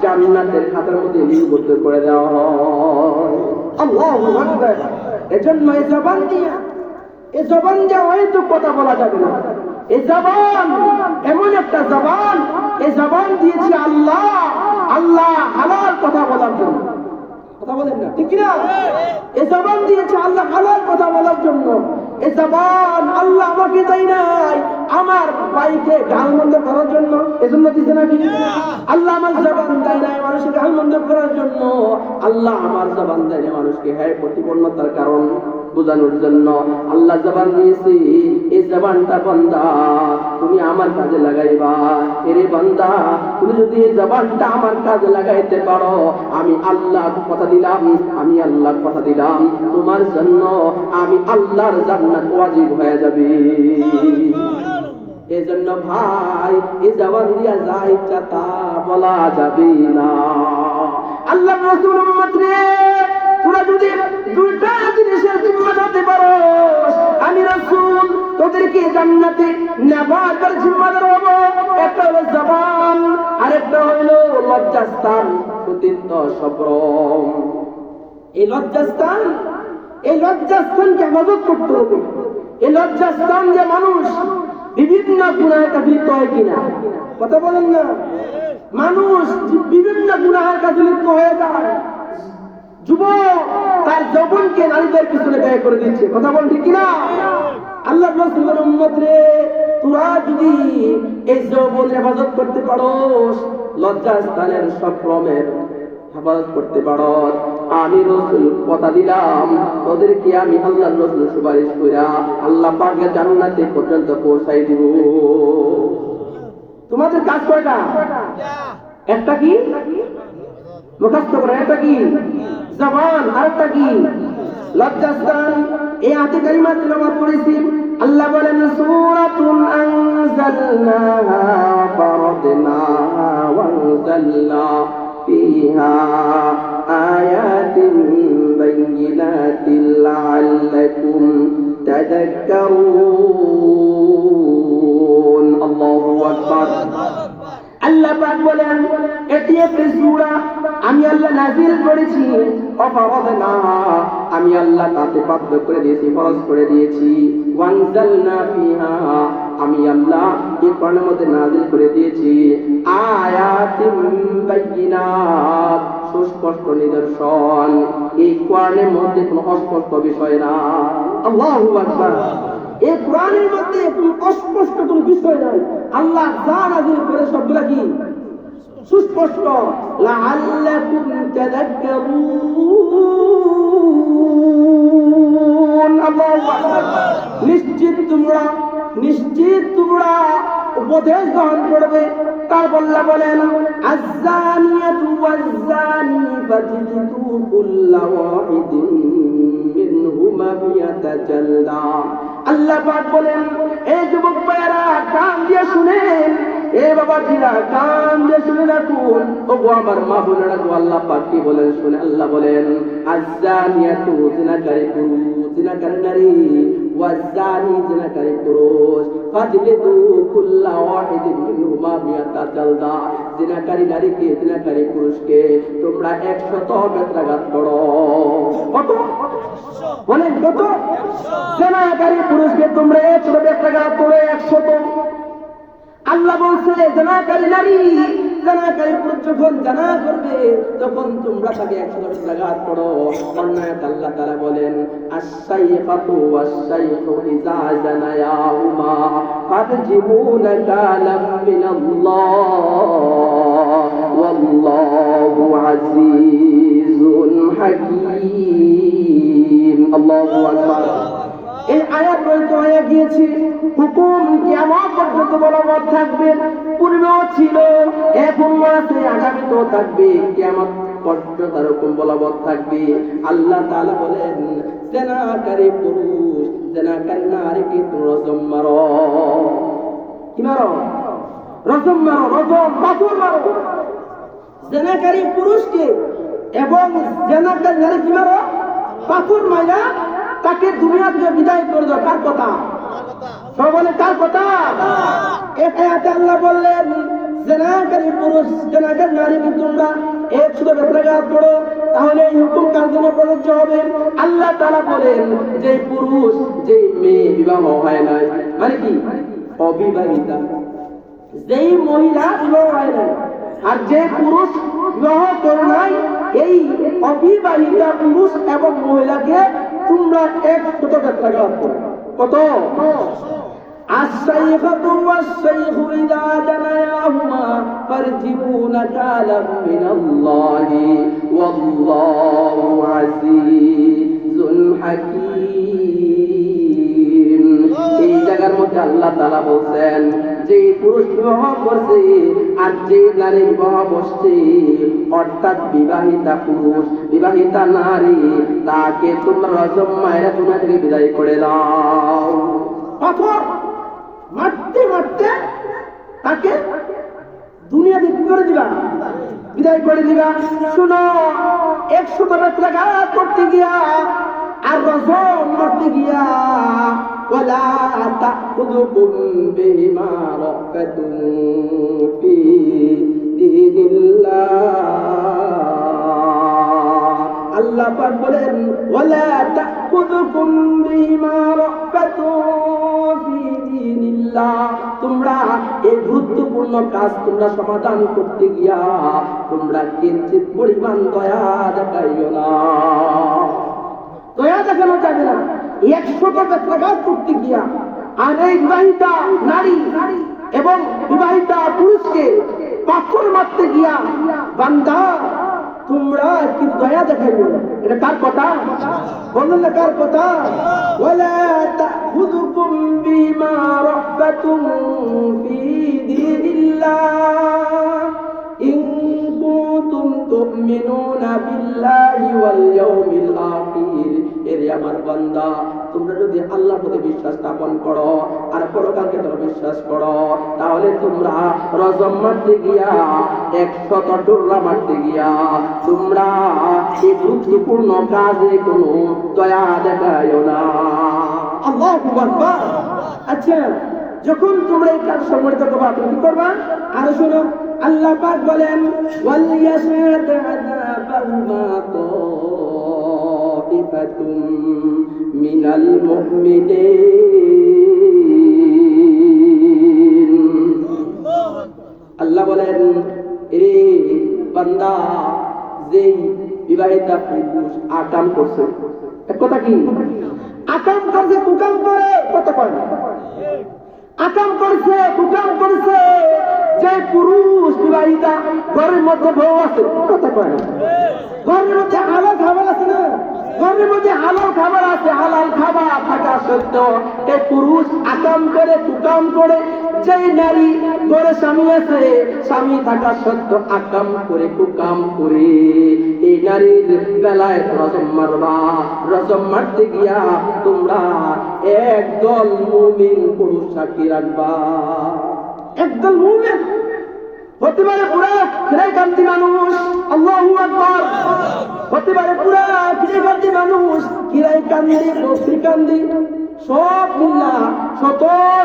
জান্নাতের খাতার মধ্যে লিপিবদ্ধ করে দেওয়া হয়। আল্লাহু আকবার। এজন্য এই জবান দিয়ে হয়তো কথা বলা যাবে না। এই জবান এমন একটা জবান, এই জবান দিয়েছে আল্লাহ হালাল কথা বলার জন্য। কথা বলেন না, ঠিক না? এই জবান দিয়েছে আল্লাহ হালাল কথা বলার জন্য। এই জবান আল্লাহ আমাকে দেয় নাই আমার ভাইকে গালমন্দ করার জন্য, এজন্য দিতে নাকি? আল্লাহ আমার জবান দেয় নাই মানুষকে গালমন্দ করার জন্য। আল্লাহ আমার জবান দেয় নাই মানুষকে প্রতিপন্নতার কারণ বোঝানোর জন্য। আল্লাহ জবান দিয়েছি, এই জবানটা বান্দা তুমি আমার কাজে লাগাইবা। এরে বান্দা, তুমি যদি এই জবানটা আমার কাজে লাগাইতে পারো, আমি আল্লাহ কথা দিলাম, তোমার জন্য আমি আল্লাহর জান্নাত ওয়াজিব হয়ে যাবে। এজন্য ভাই, এই জবান দিয়া যা ইচ্ছা তা বলা যাবে না। আল্লাহ রাসূল উম্মত রে, তোরা যদি দুইটা জিনিসের জিম্মা হতে পারো, আমি রাসূল তোদেরকে জান্নাতে নেবার জিম্মাদার হব। একটা হলো জবান, আরেকটা হলো লজ্জাস্থান, সতীত্ব সবরম। এই লজ্জাস্থানকে হেফাজত করতে হবে। এই লজ্জাস্থান যে মানুষ বিভিন্ন গুনাহে লিপ্ত হয় কিনা, কথা বলেন না? মানুষ বিভিন্ন গুনাহের কাজে লিপ্ত হয়ে যায়। যুবক তার যৌবনকে নারীদের পিছনে ব্যয় করে দিচ্ছে, কথা বল ঠিক কিনা? আল্লাহ রাসূলের উম্মত রে, তোরা যদি এই যৌবন হেফাজত করতে পারো, লজ্জাস্থানের সবরমের হেফাজত করতে পারো, আমি রাসূল কথা দিলাম ওদেরকে আমি আল্লাহর রাসূল সুপারিশ কইরা আল্লাহ পাকের জান্নাতে পর্যন্ত পৌঁছাই দিব। তোমাদের কাজ কয়টা? একটা কি? মুখস্থ করে। একটা কি? জবান। আরেকটা কি? লজ্জাস্থান। এই আয়াতে কারিমা তিলাওয়াত করেছি। আল্লাহ বলেন, সূরাতুন আনজালনাহা ওয়া ফারাদনাহা ওয়া আনজালনা فيها آيات بينات لعلكم تذكرون الله أكبر আল্লাহ পাক বলেন, এটি একটি সূরা আমি আল্লাহ নাযিল করেছি। অফারাদনা, আমি আল্লাহ তাতে বাধ্য করে দিয়েছি, ফরজ করে দিয়েছি। ওয়ানজালনা ফিহা, আমি আল্লাহ এই কোরআনের মধ্যে নাযিল করে দিয়েছি আয়াতিন বাইয়িনাত, সুস্পষ্ট নিদর্শন। এই কোরআনের মধ্যে কোনো অস্পষ্ট বিষয় না। আল্লাহু আকবার। এই কোরআনের মধ্যে কোনো অস্পষ্ট কোনো বিষয় নাই। আল্লাহ যা নাযিল করে সবগুলা কি? সুস্পষ্ট। লাআল্লাকুম তাযাক্কারুন। আল্লাহু আকবার। নিশ্চিত তোমরা উপদেশ গ্রহণ করবে। তারপর আল্লাহ বলেন, আয-যানিয়াতু ওয়াজ-যানি ফাজলিদু কুল্লা ওয়াহিদিন মিনহুমা মিয়াতা জালদা। আল্লাহ পাক বলেন, এই যুবক ভাইয়েরা কান দিয়ে শুনেন, এ বাবাজিরা কান দিয়ে শুনে রাখুন। ওগো আমার মা বোনেরা, আল্লাহ পাক কি বলেন শুনে। আল্লাহ বলেন, আয-যানিয়াতু, জিনাকারী পুরুষ, জিনাকারী নারী, ওয়াজ-যানি, জিনাকারী পুরুষ, ফাজলিদু কুল্লা ওয়াহিদিন মিনহুমা মিয়াতা জালদা। জিনাকারী নারীকে, জিনাকারী পুরুষকে তোমরা 100 বেত্রাঘাত করো। কত বলেন? কত? জিনাকারী পুরুষকে তোমরা 100 বেত্রাঘাত করো। 100। আল্লাহ বলছে, জানাকারী নারী, জানাকারী পুরুষ যখন জানা করবে তখন তোমরা তাকে 100 বেত্রাঘাত করো। অন্যায় আল্লাহ তাআলা বলেন, আশ-শাইখাতু ওয়াশ-শাইখু ইযা জানায়াহুমা ফাতজিবুনা কালাম মিনাল্লাহ ওয়াল্লাহু আজিজুন হাকীম। আল্লাহু আকবার। এই আয়াত বলতে হয়ে গিয়েছে হুকুম কিয়ামত পর্যন্ত বলবৎ থাকবে। পূর্বেও ছিল, এখনো আছে, আগামীতেও থাকবে, কিয়ামত পর্যন্ত তার হুকুম বলবৎ থাকবে। আল্লাহ তাআলা বলেন, জিনাকারী পুরুষ, জিনাকারী নারীকে তোমরা রজম মারো। কি মারো? রজম মারো। রজম, পাথর মারো। জিনাকারী পুরুষকে এবং জিনাকারী নারীকে মারো, পাথর মাইরা তাকে দুনিয়া থেকে বিদায় করে দাও। কার কথা? সব বলে কার কথা? এই আয়াতে আল্লাহ বললেন, জেনাকারী পুরুষ জেনাকারী নারীকে তোমরা 100 বেত্রাঘাত করো, তাহলে এই হুকুম কার জন্য প্রযোজ্য হবে? আল্লাহ তাআলা বলেন যে পুরুষ যে মেয়ে বিবাহ হয় নাই, মানে কি অবিবাহিতা, যেই মহিলা বিবাহ হয় নাই আর যে পুরুষ বিবাহ করে নাই, এই অবিবাহিতা পুরুষ এবং মহিলাকে তোমরা 100 বেত্রাঘাত করো। কত? الشيخة والشيخ إذا جنياهما فارجموا نكالا من الله والله عزيز حكيم। এই জায়গার মধ্যে আল্লাহ তাআলা বলছেন যে পুরুষ বিবাহ করছে আর যে নারী বিবাহ বসছে, অর্থাৎ বিবাহিতা পুরুষ বিবাহিতা নারী, তাকে তোমরা রজম মায়েরা দুনিয়া থেকে বিদায় করে দাও। অথবা মারতে মারতে তাকে দুনিয়া থেকে করে দিবা, বিদায় করে দিবা। শুনো, 100 বেত্রাঘাত করতে গিয়া আর রজম মারতে গিয়া ওয়ালা তাখুযুকুম বিমা রাফাতুন ফি দীনিল্লাহ। আল্লাহ পাক বলেন ওয়ালা তাখুযুকুম বিমা রাফাতুন ফি দীনিল্লাহ। তোমরা এই গুরুত্বপূর্ণ কাজ তোমরা সমাধান করতে গিয়া তোমরা কিঞ্চিত পরিমাণ দয়া দেখাইও না। দয়া দেখানো যাবে না 100 বেত্রাঘাত করতে গিয়া আর এই বিবাহিতা নারী এবং বিবাহিতা পুরুষকে পাথর মারতে গিয়া বান্দা তোমরা কি দয়া দেখাইবে? এটা কার কথা? বললেন না কার কথা? ওয়ালা তাখুযুকুম বিমা রাফাতুন ফি দীনিল্লাহ ইন কুনতুম তুমিনুনা বিল্লাহি ওয়াল ইয়াউমিল আখির। এরে আমার বান্দা, তোমরা যদি আল্লাহর প্রতি বিশ্বাস স্থাপন করো আর পরকালকে তোমরা বিশ্বাস করো, তাহলে তোমরা রজম মারতে গিয়া 100 ডোরা মারতে গিয়া তোমরা এই গুরুত্বপূর্ণ কাজে কোনো দয়া দেখাইও না। আল্লাহু আকবার। আচ্ছা, যখন তোমরা এই কাজ সম্মিলিত করবা, তুমি কি করবা? আর শুনো, আল্লাহ পাক বলেন ওয়াল ইয়াশহাদ আযাবাহুমা তাইফাতুম মিনাল মুমিনিন। আল্লাহ বলেন, এরে বান্দা, যেই বিবাহিতা পুরুষ আকাম করছে, এক কথা কি আকাম করছে, কুকাম করে, কত করে আকাম করছে, কুকাম করছে, যে পুরুষ বিবাহিতা ঘরের মধ্যে বউ আছে, কথা কয় না, ঘরের মধ্যে হালাল খাবার আছে না, ঘরের মধ্যে হালাল খাবার আছে, হালাল খাবার থাকা সত্ত্বেও এই পুরুষ আকাম করে, কুকাম করে, যেই নারী ঘরে স্বামী আছে, স্বামী থাকা সত্ত্বেও আকাম করে, কুকাম করে, এই নারীর বেলায় রজম মারবা। রজম মারতে গিয়া তোমরা একদল মুমিন পুরুষ সাক্ষী রাখবা। একদল মুমিন হতে পারে পুরা খিরাইকান্দি মানুষ, আল্লাহু আকবার, হতে পারে পুরা খিরাইকান্দি মানুষ, খিরাইকান্দি, বস্তিকান্দি, সব মিল্লা শত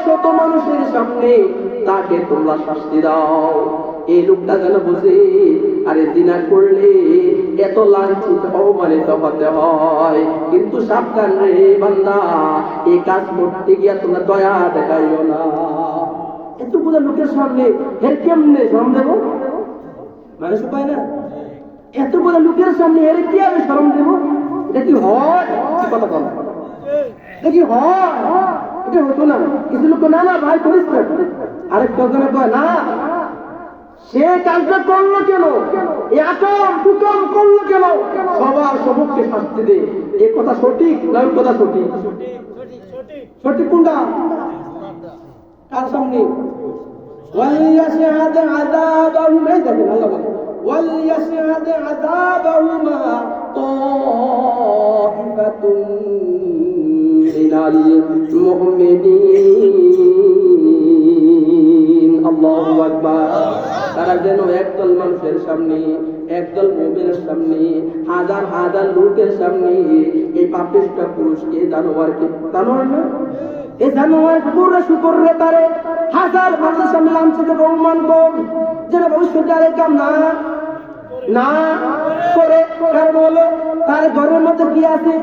শত মানুষের সামনে তাকে তোমরা শাস্তি দাও। এই লোকটা যেন বুঝে, আরে জিনা করলে এত লাঞ্ছিত অপমানিত হতে হয়। কিন্তু সাবধান রে বান্দা, এই কাজ করতে গিয়া তোমরা দয়া দেখাইও না। এতগুলো লোকের সামনে এর কেমনে শরম দেব? মানুষ পায় না, এতগুলো লোকের সামনে এর কি আমি শরম দেব? এটা কি হয়? কথা বল, এটা কি হয়? এটা হতো না। কিছু লোক না না ভাই করিস না, আরেক জনে কয় না, সে কাজটা করলো কেন, এরকম কুকম করলো কেন, সবার সমুখে শাস্তি দে। এ কথা সঠিক না? কথা সঠিক? সঠিক কোনটা? কার সামনে? ওয়ালিয়াশহাদ আযাবাহুমা, দেখেন আল্লাহ বলে ওয়ালিয়াশহাদ আযাবাহুমা তাইফাতুন মিনাল মুমিনিন। আল্লাহু আকবার। তারা যেন একদল মানুষের সামনে, একদল মুমিনের সামনে, হাজার হাজার লোকের সামনে এই পাপিষ্ঠ পুরুষকে, জানোয়ারকে, জানোয়ার না এ জানোয়ার কুকুররা শুকুররে তারে হাজার মানুষ আমি লাঞ্ছিত থেকে অপমান কর যেন ভবিষ্যতে আর এই কাম না করে। কারণ হলো তার ঘরের মধ্যে কি আছে?